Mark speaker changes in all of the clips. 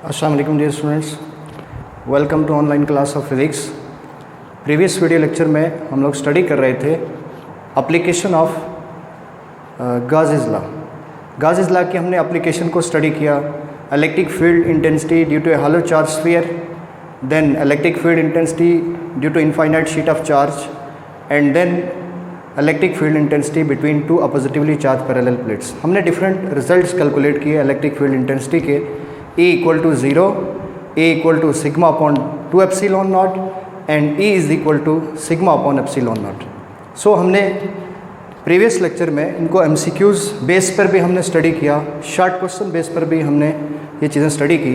Speaker 1: अस्सलाम वालेकुम dear students, welcome to online class of physics. Previous video lecture में हम लोग स्टडी कर रहे थे application of Gauss law. Gauss law की हमने एप्लीकेशन को स्टडी किया। Electric field intensity due to a hollow charge sphere, then electric field intensity due to infinite sheet of charge, and then electric field intensity between two oppositively charge parallel plates. हमने different results calculate किए electric field intensity के। E equal to 0, A equal to sigma upon 2 epsilon naught and E is equal to sigma upon epsilon naught. So हमने previous lecture में इनको MCQs base पर भी हमने study किया, short question base पर भी हमने ये चीज़ें स्टडी की।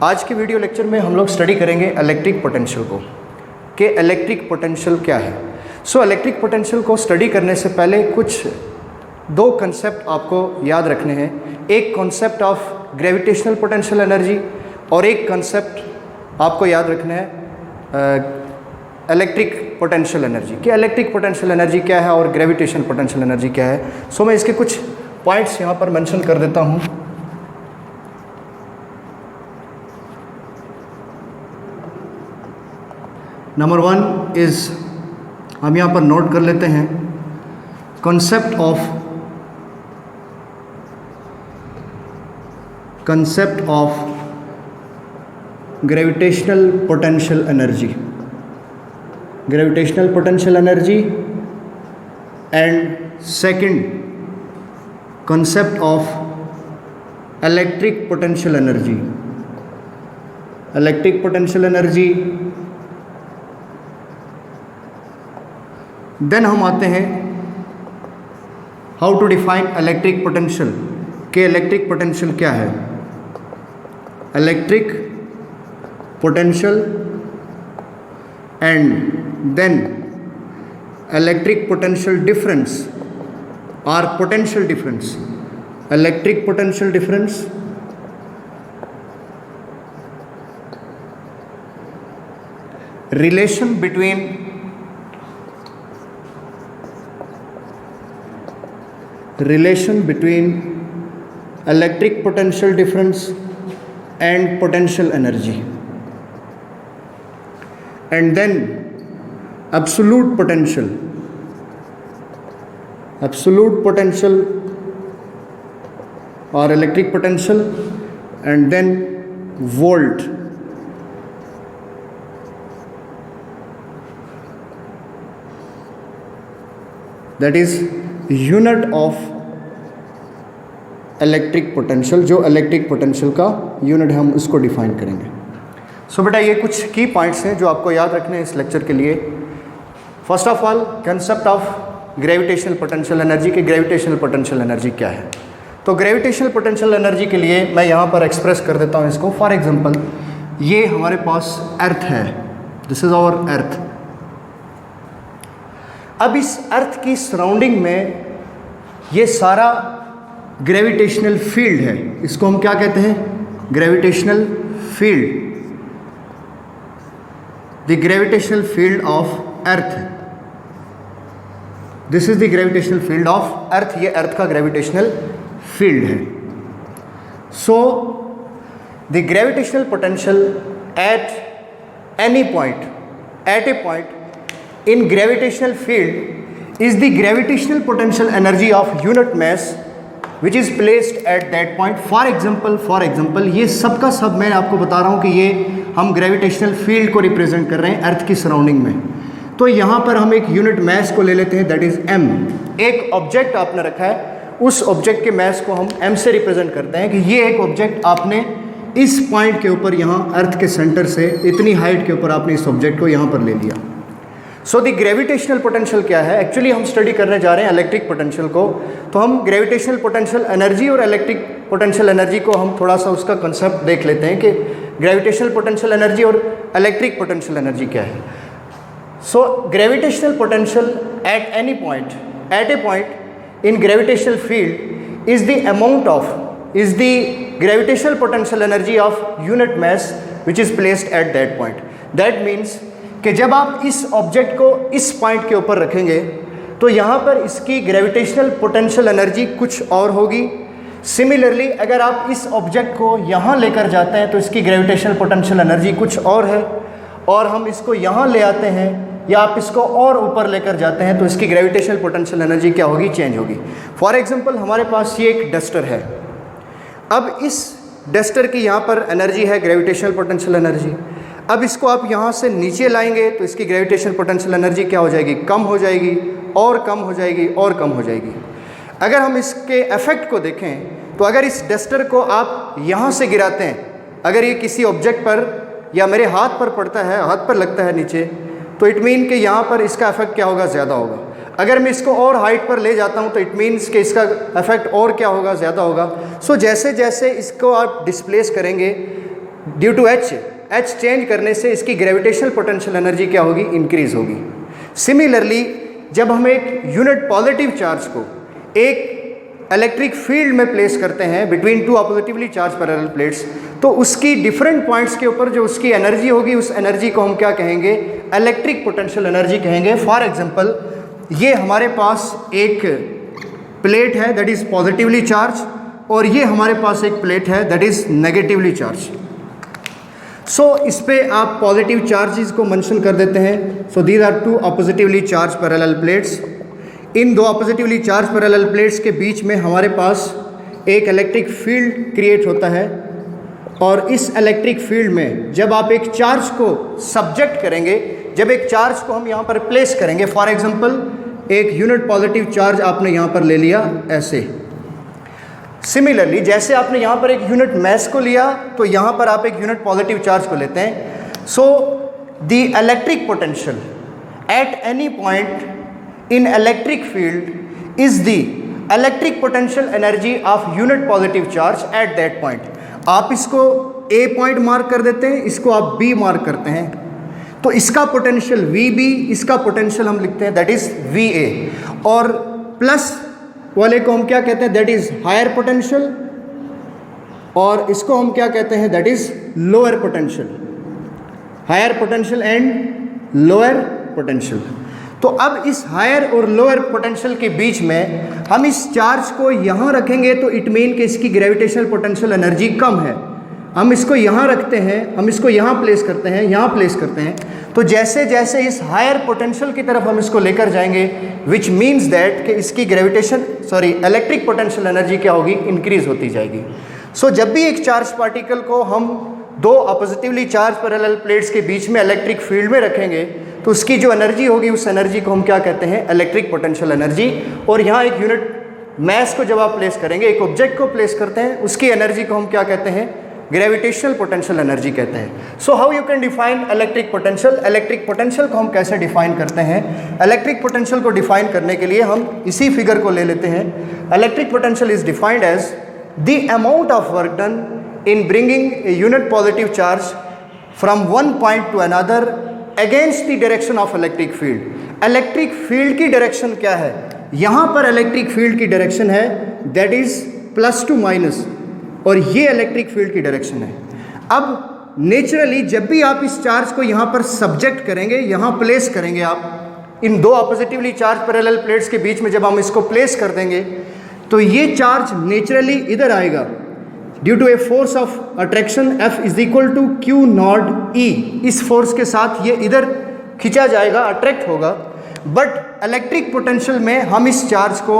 Speaker 1: आज के वीडियो लेक्चर में हम लोग स्टडी करेंगे इलेक्ट्रिक पोटेंशियल को, कि इलेक्ट्रिक पोटेंशियल क्या है। सो इलेक्ट्रिक पोटेंशियल को स्टडी करने से पहले कुछ दो कंसेप्ट आपको याद रखने हैं। एक concept of gravitational potential energy और एक कंसेप्ट आपको याद रखना है इलेक्ट्रिक पोटेंशियल एनर्जी, कि इलेक्ट्रिक पोटेंशियल एनर्जी क्या है और ग्रेविटेशनल पोटेंशियल एनर्जी क्या है। सो मैं इसके कुछ पॉइंट्स यहाँ पर मेंशन कर देता हूँ। नंबर 1 इज़, हम यहाँ पर नोट कर लेते हैं, concept of gravitational potential energy, and second concept of electric potential energy, then हम आते हैं how to define electric potential, के इलेक्ट्रिक पोटेंशियल क्या है। Electric potential and then electric potential difference और potential difference. Electric potential difference, relation between electric potential difference and potential energy, and then absolute potential or electric potential, and then volt, that is unit of electric potential. जो electric potential का unit है हम उसको define करेंगे। सो बेटा ये कुछ की पॉइंट्स हैं जो आपको याद रखने हैं इस लेक्चर के लिए। First of all concept of gravitational potential energy, की ग्रेविटेशनल पोटेंशियल एनर्जी क्या है। तो ग्रेविटेशनल पोटेंशियल एनर्जी के लिए मैं यहाँ पर एक्सप्रेस कर देता हूँ इसको। फॉर एग्जांपल ये हमारे पास अर्थ है, दिस इज आवर अर्थ। अब इस अर्थ की सराउंडिंग में ये सारा ग्रेविटेशनल फील्ड है, इसको हम क्या कहते हैं, gravitational field. The gravitational field of earth, this is the gravitational field of earth. ये अर्थ का ग्रेविटेशनल फील्ड है। So the gravitational potential at any point, at a point in gravitational field is the gravitational potential energy of unit mass which is placed at that point. for example ये सब का सब मैं आपको बता रहा हूँ कि ये हम ग्रेविटेशनल फील्ड को रिप्रेजेंट कर रहे हैं अर्थ की सराउंडिंग में। तो यहाँ पर हम एक यूनिट मास को ले लेते हैं, दैट इज m। एक ऑब्जेक्ट आपने रखा है, उस ऑब्जेक्ट के मास को हम m से रिप्रेजेंट करते हैं कि ये एक ऑब्जेक्ट आपने इस पॉइंट के ऊपर, यहाँ अर्थ के सेंटर से इतनी हाइट के ऊपर आपने इस ऑब्जेक्ट को यहाँ पर ले लिया। सो द ग्रेविटेशनल पोटेंशियल क्या है, एक्चुअली हम स्टडी करने जा रहे हैं इलेक्ट्रिक पोटेंशियल को। तो हम ग्रेविटेशनल पोटेंशियल एनर्जी और इलेक्ट्रिक पोटेंशियल एनर्जी को हम थोड़ा सा उसका कंसेप्ट देख लेते हैं कि ग्रेविटेशनल पोटेंशियल एनर्जी और इलेक्ट्रिक पोटेंशियल एनर्जी क्या है। So gravitational potential at any point, at a point in gravitational field is the amount of, is the gravitational potential energy of unit mass which is placed at that point. That means कि जब आप इस object को इस point के ऊपर रखेंगे तो यहाँ पर इसकी ग्रेविटेशनल पोटेंशियल एनर्जी कुछ और होगी, सिमिलरली अगर आप इस ऑब्जेक्ट को यहाँ लेकर जाते हैं तो इसकी ग्रेविटेशनल पोटेंशियल एनर्जी कुछ और है, और हम इसको यहाँ ले आते हैं या आप इसको और ऊपर लेकर जाते हैं तो इसकी ग्रेविटेशनल पोटेंशियल एनर्जी क्या होगी, चेंज होगी। फॉर एग्जांपल हमारे पास ये एक डस्टर है, अब इस डस्टर की यहाँ पर एनर्जी है ग्रेविटेशनल पोटेंशियल एनर्जी। अब इसको आप यहाँ से नीचे लाएंगे तो इसकी ग्रेविटेशनल पोटेंशियल एनर्जी क्या हो जाएगी, कम हो जाएगी और कम हो जाएगी और कम हो जाएगी। अगर हम इसके इफेक्ट को देखें तो अगर इस डस्टर को आप यहाँ से गिराते हैं, अगर ये किसी ऑब्जेक्ट पर या मेरे हाथ पर पड़ता है, हाथ पर लगता है नीचे, तो इट मीन कि यहाँ पर इसका इफेक्ट क्या होगा, ज़्यादा होगा। अगर मैं इसको और हाइट पर ले जाता हूँ तो इट मीन्स कि इसका इफेक्ट और क्या होगा, ज़्यादा होगा। सो जैसे जैसे इसको आप डिस्प्लेस करेंगे ड्यू टू एच चेंज करने से इसकी ग्रेविटेशनल पोटेंशियल एनर्जी क्या होगी, इंक्रीज होगी। सिमिलरली जब हम एक यूनिट पॉजिटिव चार्ज को एक इलेक्ट्रिक फील्ड में प्लेस करते हैं between two oppositively charge parallel plates, तो उसकी डिफरेंट पॉइंट्स के ऊपर जो उसकी एनर्जी होगी, उस एनर्जी को हम क्या कहेंगे, इलेक्ट्रिक पोटेंशियल एनर्जी कहेंगे। फॉर एग्जांपल ये हमारे पास एक प्लेट है दैट इज़ पॉजिटिवली चार्ज, और ये हमारे पास एक प्लेट है दैट इज़ नेगेटिवली चार्ज। सो इस पे आप पॉजिटिव चार्जेस को मेंशन कर देते हैं। So these are two oppositively charge parallel plates. इन दो ऑपोजिटिवली चार्ज पैरेलल प्लेट्स के बीच में हमारे पास एक इलेक्ट्रिक फील्ड क्रिएट होता है, और इस इलेक्ट्रिक फील्ड में जब आप एक चार्ज को सब्जेक्ट करेंगे, जब एक चार्ज को हम यहाँ पर प्लेस करेंगे, फॉर एग्जांपल एक यूनिट पॉजिटिव चार्ज आपने यहाँ पर ले लिया ऐसे। सिमिलरली जैसे आपने यहाँ पर एक यूनिट मैस को लिया तो यहाँ पर आप एक यूनिट पॉजिटिव चार्ज को लेते हैं। So the electric potential at any point in electric field is the electric potential energy of unit positive charge at that point. आप इसको ए पॉइंट मार्क कर देते हैं, इसको आप बी मार्क करते हैं, तो इसका पोटेंशियल वी इसका पोटेंशियल हम लिखते हैं दैट इज वी ए, और प्लस वाले को हम क्या कहते हैं, दैट इज हायर पोटेंशियल, और इसको हम क्या कहते हैं, that is lower potential, higher potential and lower potential. तो अब इस हायर और लोअर पोटेंशियल के बीच में हम इस चार्ज को यहाँ रखेंगे तो इट मीन कि इसकी ग्रेविटेशनल पोटेंशियल एनर्जी कम है। हम इसको यहाँ रखते हैं, हम इसको यहाँ प्लेस करते हैं, यहाँ प्लेस करते हैं, तो जैसे जैसे इस हायर पोटेंशियल की तरफ हम इसको लेकर जाएंगे, विच मीन्स दैट कि इसकी इलेक्ट्रिक पोटेंशियल एनर्जी क्या होगी, इंक्रीज होती जाएगी। सो जब भी एक चार्ज पार्टिकल को हम दो ऑपोजिटिवली चार्ज पैरेलल प्लेट्स के बीच में इलेक्ट्रिक फील्ड में रखेंगे तो उसकी जो एनर्जी होगी, उस एनर्जी को हम क्या कहते हैं, इलेक्ट्रिक पोटेंशियल एनर्जी। और यहाँ एक यूनिट मैस को जब आप प्लेस करेंगे, एक ऑब्जेक्ट को प्लेस करते हैं, उसकी एनर्जी को हम क्या कहते हैं, ग्रेविटेशनल पोटेंशियल एनर्जी कहते हैं। सो how you can define electric potential. Electric potential को हम कैसे डिफाइन करते हैं, इलेक्ट्रिक पोटेंशियल को डिफाइन करने के लिए हम इसी फिगर को ले लेते हैं। Electric potential is defined as the amount of work done in bringing a unit positive charge from one point to another against the direction of electric field. Electric field की डायरेक्शन क्या है, यहाँ पर electric field की direction है that is plus to minus, और ये electric field की डायरेक्शन है। अब नेचुरली जब भी आप इस चार्ज को यहाँ पर सब्जेक्ट करेंगे, यहाँ प्लेस करेंगे, आप इन दो ऑपोजिटिवली चार्ज पैरेलल प्लेट्स के बीच में जब हम इसको प्लेस कर देंगे तो ये चार्ज नेचुरली इधर आएगा due to a force of attraction F is equal to Q naught E। इस फोर्स के साथ ये इधर खींचा जाएगा, अट्रैक्ट होगा। बट इलेक्ट्रिक पोटेंशियल में हम इस चार्ज को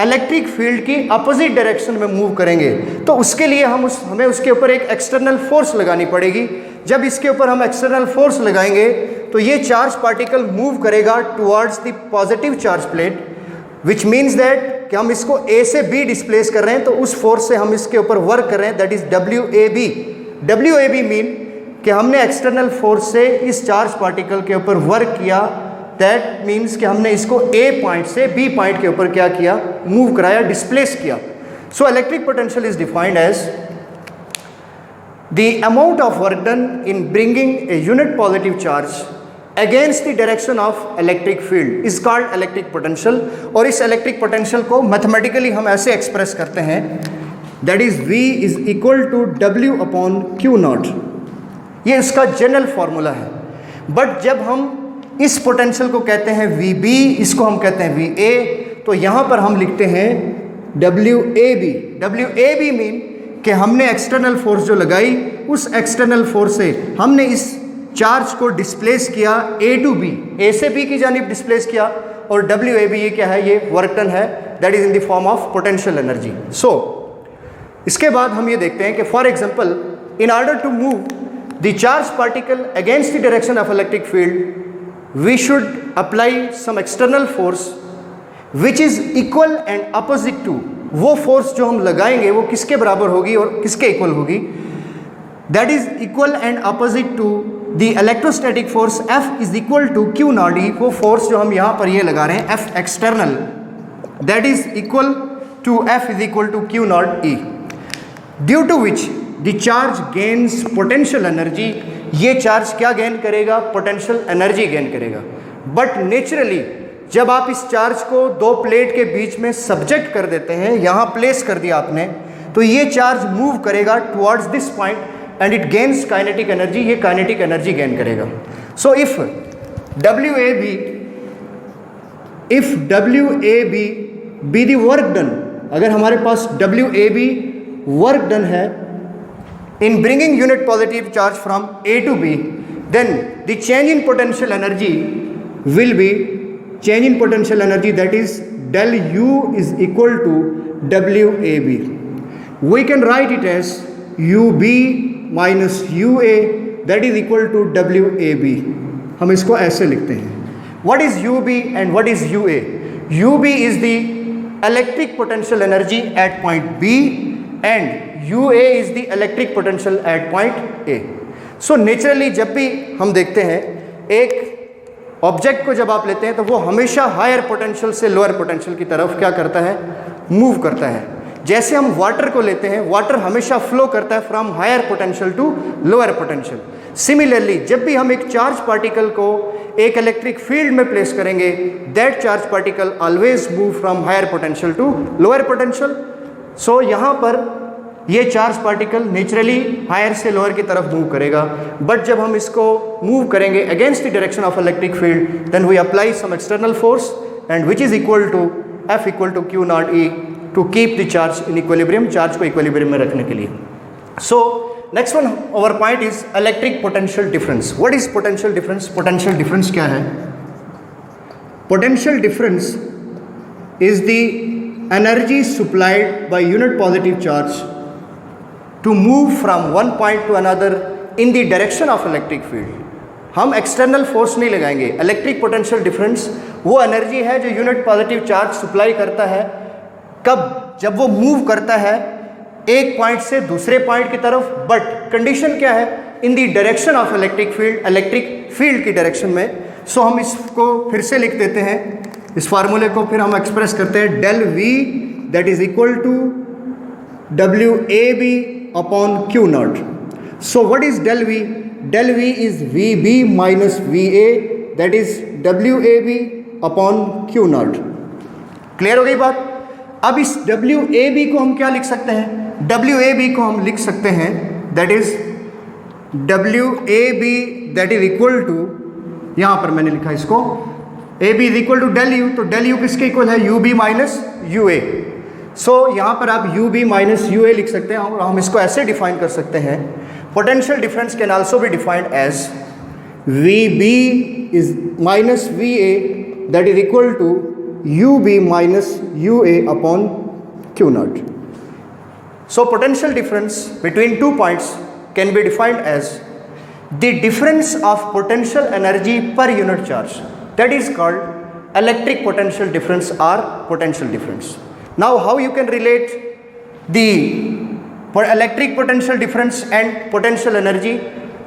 Speaker 1: इलेक्ट्रिक फील्ड की अपोजिट डायरेक्शन में मूव करेंगे, तो उसके लिए हमें उसके ऊपर एक एक्सटर्नल फोर्स लगानी पड़ेगी। जब इसके ऊपर हम एक्सटर्नल फोर्स लगाएंगे तो ये चार्ज पार्टिकल मूव करेगा towards the positive charge plate, which means that कि हम इसको A से B डिस्प्लेस कर रहे हैं, तो उस फोर्स से हम इसके ऊपर वर्क कर रहे हैं, that is WAB। WAB mean कि हमने एक्सटर्नल फोर्स से इस चार्ज पार्टिकल के ऊपर वर्क किया, दैट मीन्स कि हमने इसको A पॉइंट से B पॉइंट के ऊपर क्या किया, मूव कराया, डिस्प्लेस किया। So electric potential is defined as the amount of work done in bringing a unit positive charge against the direction of electric field is called electric potential. और इस electric potential को mathematically हम ऐसे express करते हैं, that is V is equal to W upon Q naught. ये इसका general formula है। बट जब हम इस पोटेंशियल को कहते हैं VB, इसको हम कहते हैं VA, तो यहाँ पर हम लिखते हैं WAB मीन कि हमने एक्सटर्नल फोर्स जो लगाई, उस एक्सटर्नल फोर्स से हमने इस चार्ज को डिस्प्लेस किया A to B, A से B की जानिब डिस्प्लेस किया, और WAB ये क्या है, ये वर्क डन है, that is in the form of potential energy. So इसके बाद हम ये देखते हैं कि for example in order to move the charge particle against the direction of electric field we should apply some external force which is equal and opposite to, वो force जो हम लगाएंगे वो किसके बराबर होगी और किसके इक्वल होगी, that is equal and opposite to the electrostatic force F is equal to Q naught E। वो फोर्स जो हम यहाँ पर ये लगा रहे हैं F external, that is equal to F is equal to Q naught E, due to which the charge gains potential energy. ये चार्ज क्या गेन करेगा, पोटेंशियल एनर्जी गेन करेगा। बट नेचुरली जब आप इस चार्ज को दो प्लेट के बीच में सब्जेक्ट कर देते हैं, यहाँ प्लेस कर दिया आपने, तो ये चार्ज मूव करेगा towards this point and it gains kinetic energy, ये काइनेटिक एनर्जी गेन करेगा। So if WAB be the work done, अगर हमारे पास WAB वर्क डन है in bringing unit positive charge from A to B, then the change in potential energy will be change in potential energy, that is del U is equal to WAB. We can write it as UB minus UA, that is equal to WAB. हम इसको ऐसे लिखते हैं। What is UB and what is UA? UB is the electric potential energy at point B and UA is the electric potential at point A. So naturally जब भी हम देखते हैं एक ऑब्जेक्ट को, जब आप लेते हैं तो वो हमेशा हायर पोटेंशियल से लोअर पोटेंशियल की तरफ क्या करता है, मूव करता है। जैसे हम वाटर को लेते हैं, वाटर हमेशा फ्लो करता है from higher potential to lower potential. Similarly जब भी हम एक चार्ज पार्टिकल को एक इलेक्ट्रिक फील्ड में प्लेस करेंगे, that charge particle always move from higher potential to lower potential. So यहाँ पर ये चार्ज पार्टिकल नेचुरली हायर से लोअर की तरफ मूव करेगा, बट जब हम इसको मूव करेंगे against the direction of electric field, then we apply some external force and which is equal to F equal to Q naught E to keep the charge in equilibrium, charge को equilibrium में रखने के लिए। So next one our point is electric potential difference. What is potential difference? Potential difference क्या है? Potential difference is the energy supplied by unit positive charge to move from one point to another in the direction of electric field. हम external force नहीं लगाएंगे। Electric potential difference वो energy है जो unit positive charge supply करता है, कब? जब वो मूव करता है एक पॉइंट से दूसरे पॉइंट की तरफ, बट कंडीशन क्या है, in the direction of electric field, electric field की डायरेक्शन में। सो हम इसको फिर से लिख देते हैं, इस फार्मूले को फिर हम एक्सप्रेस करते हैं, del V that is equal to WAB upon Q naught. So what is del V? Del V is VB minus VA, that is WAB upon Q naught. Clear हो गई बात? अब इस WAB को हम क्या लिख सकते हैं? WAB को हम लिख सकते हैं that is WAB that is equal to, यहाँ पर मैंने लिखा इसको AB is equal to del U, तो del U किसके इक्वल है? UB minus UA. सो यहाँ पर आप UB माइनस UA लिख सकते हैं, और हम इसको ऐसे डिफाइन कर सकते हैं, potential difference can also be defined as VB is minus VA that is equal to UB minus UA upon Q naught. So potential difference between two points can be defined as the difference of potential energy per unit charge, that is called electric potential difference और potential difference. Now how you can relate the electric potential difference and potential energy?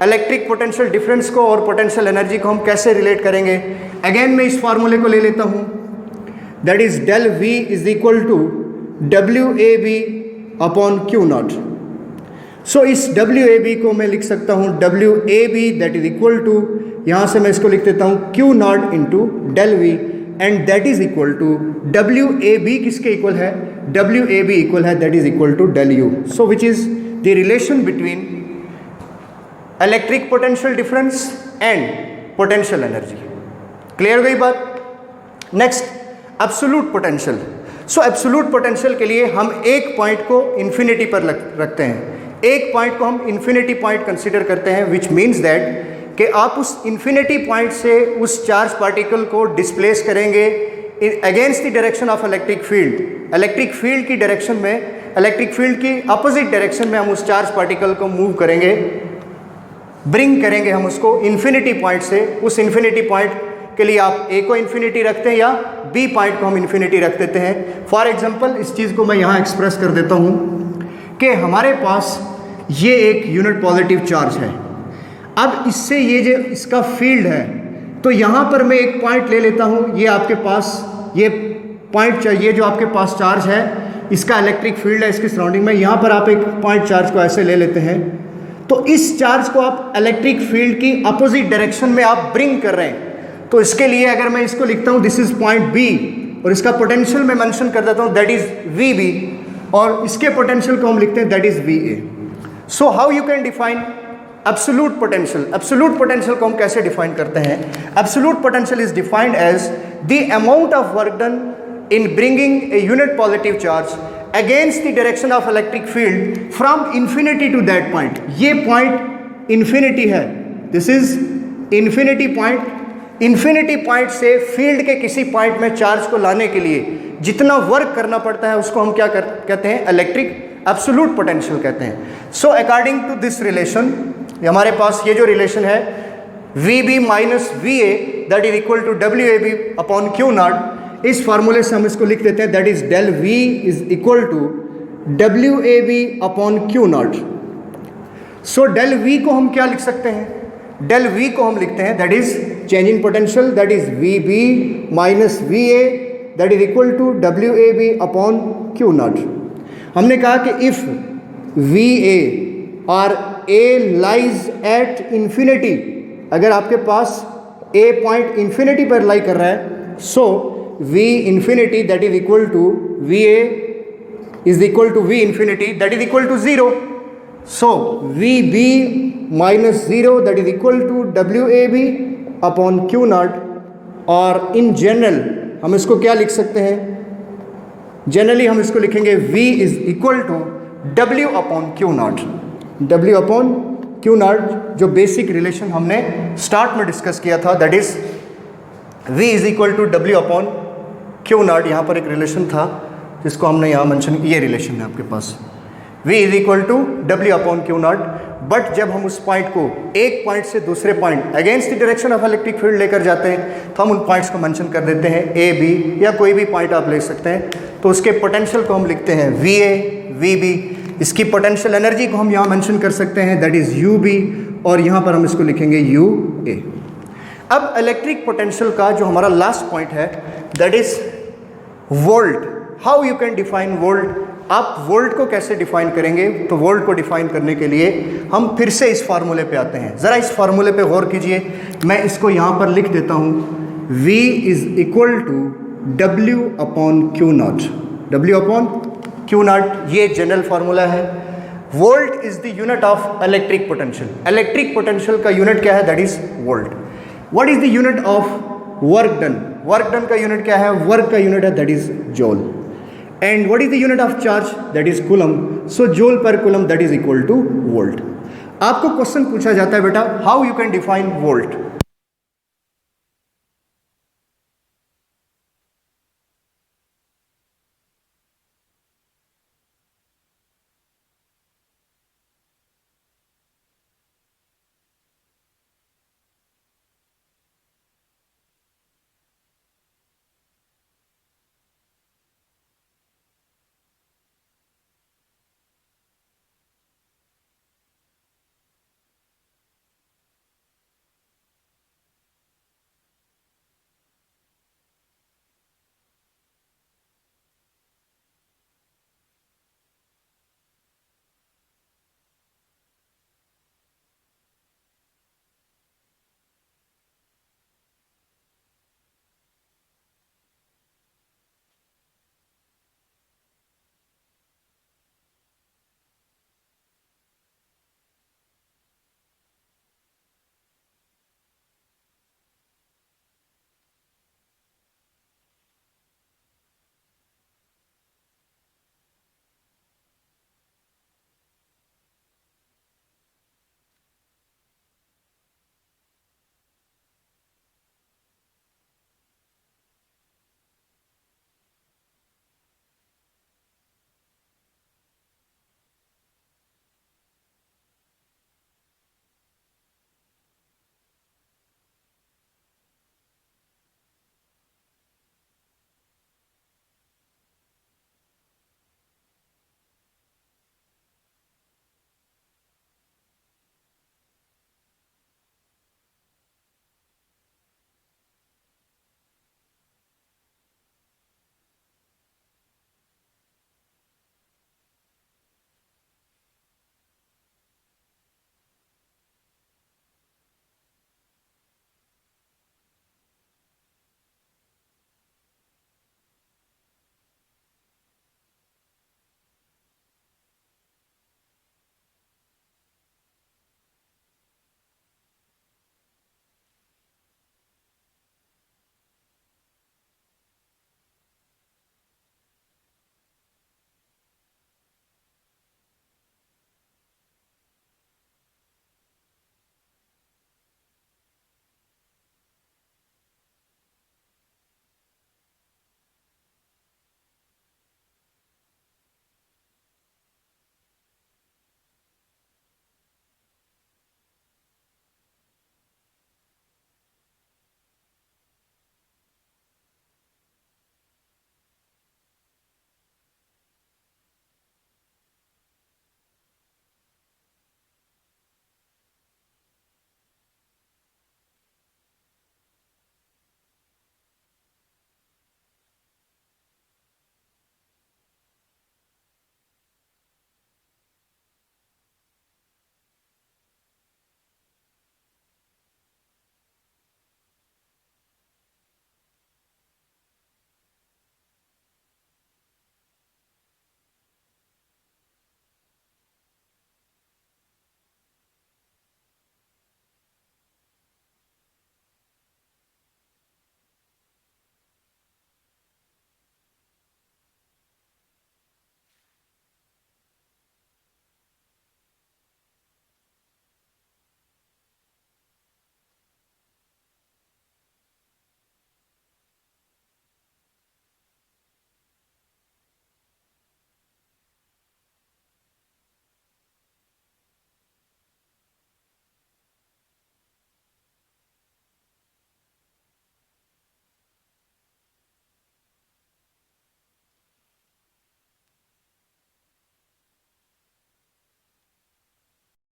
Speaker 1: Electric potential difference को और potential energy को हम कैसे relate करेंगे? Again मैं इस फार्मूले को ले लेता हूँ, that is del V is equal to WAB upon Q naught. So इस WAB को मैं लिख सकता हूँ WAB that is equal to, यहाँ से मैं इसको लिख देता हूँ Q naught into del V, and that is equal to WAB किसके इक्वल है? WAB इक्वल है that is equal to del U. So which is the relation between electric potential difference and potential energy. Clear हो गई बात? Next absolute potential. So absolute potential के लिए हम एक पॉइंट को इन्फिनिटी पर रखते हैं, एक पॉइंट को हम इन्फिनिटी पॉइंट कंसीडर करते हैं, विच मीन्स दैट कि आप उस इन्फिनिटी पॉइंट से उस चार्ज पार्टिकल को डिस्प्लेस करेंगे against the direction of electric field. Electric field की डायरेक्शन में, इलेक्ट्रिक फील्ड की अपोजिट डायरेक्शन में हम उस चार्ज पार्टिकल को मूव करेंगे, ब्रिंग करेंगे हम उसको इन्फिनिटी पॉइंट से। उस इन्फिनिटी पॉइंट के लिए आप ए को इन्फिनिटी रखते हैं या बी पॉइंट को हम इन्फिनिटी रख देते हैं। फॉर एग्जांपल इस चीज़ को मैं यहाँ एक्सप्रेस कर देता हूँ कि हमारे पास ये एक यूनिट पॉजिटिव चार्ज है। अब इससे ये जो इसका फील्ड है, तो यहाँ पर मैं एक पॉइंट ले लेता हूँ, ये आपके पास ये पॉइंट चाहिए जो आपके पास चार्ज है, इसका इलेक्ट्रिक फील्ड है इसके सराउंडिंग में। यहाँ पर आप एक पॉइंट चार्ज को ऐसे ले लेते हैं, तो इस चार्ज को आप इलेक्ट्रिक फील्ड की अपोजिट डायरेक्शन में आप ब्रिंग कर रहे हैं। तो इसके लिए अगर मैं इसको लिखता हूँ दिस इज पॉइंट बी, और इसका पोटेंशियल मैं मेंशन कर देता हूँ दैट इज वी बी, और इसके पोटेंशियल को हम लिखते हैं that is V A. So how you can define absolute potential. Absolute potential को हम कैसे डिफाइन करते हैं? Absolute potential is defined as the amount of work done in bringing a unit positive charge against the direction of electric field from infinity to that point. ये point infinity है, this is infinity point. Infinity point से field के किसी point में charge को लाने के लिए जितना वर्क करना पड़ता है उसको हम क्या कहते हैं? इलेक्ट्रिक एब्सोल्यूट पोटेंशियल कहते हैं। So according to this relation, हमारे पास ये जो रिलेशन है V B minus V A that is equal to W A B upon Q naught, इस फार्मूले से हम इसको लिख देते हैं that is del V is equal to W A B upon Q naught. So del V को हम क्या लिख सकते हैं? डेल वी को हम लिखते हैं that is change in potential, that is V B minus V A that is equal to W A B upon Q naught. हमने कहा कि इफ वी ए और ए लाइज एट इन्फिनिटी, अगर आपके पास ए पॉइंट इन्फिनिटी पर लाई कर रहा है, so V infinity that is equal to V A is equal to V infinity that is equal to zero. So V B minus zero that is equal to W A B upon Q naught. और in general हम इसको क्या लिख सकते हैं? Generally हम इसको लिखेंगे v is equal to w upon Q naught. w upon Q naught जो बेसिक रिलेशन हमने स्टार्ट में डिस्कस किया था, that is v is equal to w upon Q naught. यहाँ पर एक रिलेशन था जिसको हमने यहाँ मेंशन, ये रिलेशन है आपके पास v is equal to w upon Q naught. But जब हम उस पॉइंट को एक पॉइंट से दूसरे point against the direction of electric field लेकर जाते हैं, तो हम उन पॉइंट्स को मेंशन कर देते हैं ए बी, या कोई भी पॉइंट आप ले सकते हैं। तो उसके पोटेंशियल को हम लिखते हैं वी ए वी बी। इसकी पोटेंशियल एनर्जी को हम यहाँ मेंशन कर सकते हैं दैट इज यू बी, और यहाँ पर हम इसको लिखेंगे यू ए। अब इलेक्ट्रिक पोटेंशियल का जो हमारा लास्ट पॉइंट है that is volt. How you can define volt? आप वोल्ट को कैसे डिफाइन करेंगे? तो वोल्ट को डिफाइन करने के लिए हम फिर से इस फार्मूले पे आते हैं। ज़रा इस फार्मूले पे गौर कीजिए, मैं इसको यहाँ पर लिख देता हूँ v is equal to w upon Q naught. w upon Q naught ये जनरल फार्मूला है। Volt is the unit of electric potential. Electric potential का यूनिट क्या है? That is volt. What is the unit of work done? Work done का unit क्या है? Work का unit है that is joule. And what is the unit of charge? That is coulomb. So joule per coulomb that is equal to volt. आपको question पूछा जाता है बेटा how you can define volt.